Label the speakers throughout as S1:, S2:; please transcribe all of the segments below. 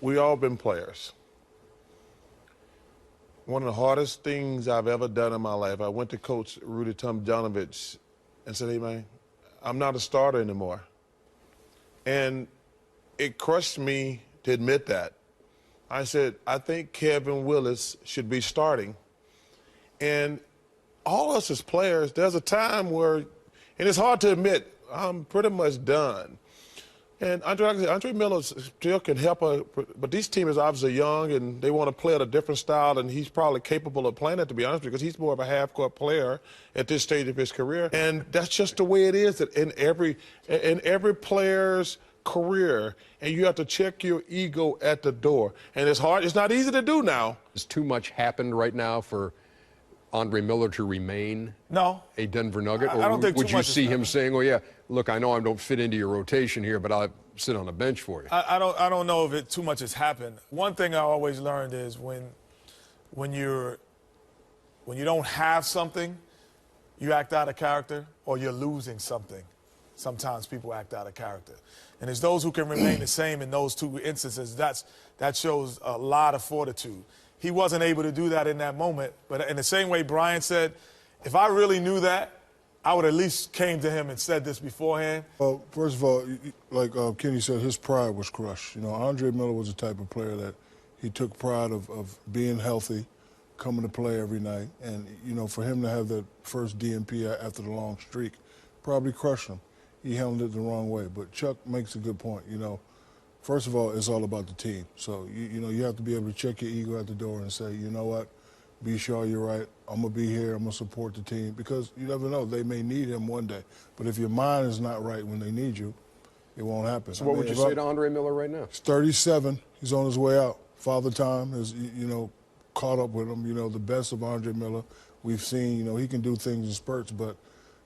S1: We all been players. One of the hardest things I've ever done in my life, I went to Coach Rudy Tomjanovich and said, hey, man, I'm not a starter anymore. And it crushed me to admit that. I said, I think Kevin Willis should be starting. And all of us as players, there's a time where, and it's hard to admit, I'm pretty much done. And Andre Miller still can help, but these teams are obviously young and they want to play at a different style, and he's probably capable of playing it, to be honest, because he's more of a half-court player at this stage of his career. And that's just the way it is in every player's career, and you have to check your ego at the door. And it's hard. It's not easy to do now.
S2: Has too much happened right now for Andre Miller to remain a Denver Nugget?
S3: I don't think
S2: would
S3: too
S2: you
S3: much
S2: see him saying, "Oh yeah, look, I know I don't fit into your rotation here, but I'll sit on the bench for you"?
S3: I don't know if too much has happened. One thing I always learned is when you don't have something, you act out of character, or you're losing something. Sometimes people act out of character. And it's those who can remain the same in those two instances. That shows a lot of fortitude. He wasn't able to do that in that moment. But in the same way Brian said, if I really knew that, I would at least came to him and said this beforehand.
S4: Well, first of all, like Kenny said, his pride was crushed. You know, Andre Miller was the type of player that he took pride of being healthy, coming to play every night. And, you know, for him to have that first DNP after the long streak probably crushed him. He handled it the wrong way. But Chuck makes a good point. You know, first of all, it's all about the team. So, you know, you have to be able to check your ego at the door and say, you know what, be sure you're right. I'm going to be here. I'm going to support the team. Because you never know. They may need him one day. But if your mind is not right when they need you, it won't happen.
S2: So what would you say to Andre Miller right now?
S4: He's 37. He's on his way out. Father Time has, you know, caught up with him. You know, the best of Andre Miller we've seen. You know, he can do things in spurts, but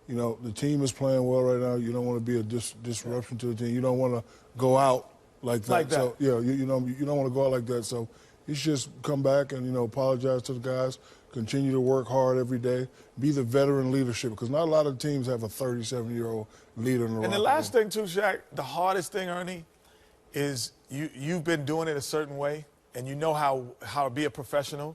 S4: you know, the team is playing well right now. You don't want to be a disruption to the team. You don't want to go out like that. So, yeah, you know, you don't want to go out like that. So you should just come back and, you know, apologize to the guys, continue to work hard every day, be the veteran leadership, because not a lot of teams have a 37-year-old leader in the room.
S3: And the last thing, too, Shaq, the hardest thing, Ernie, is you've been doing it a certain way, and you know how to be a professional.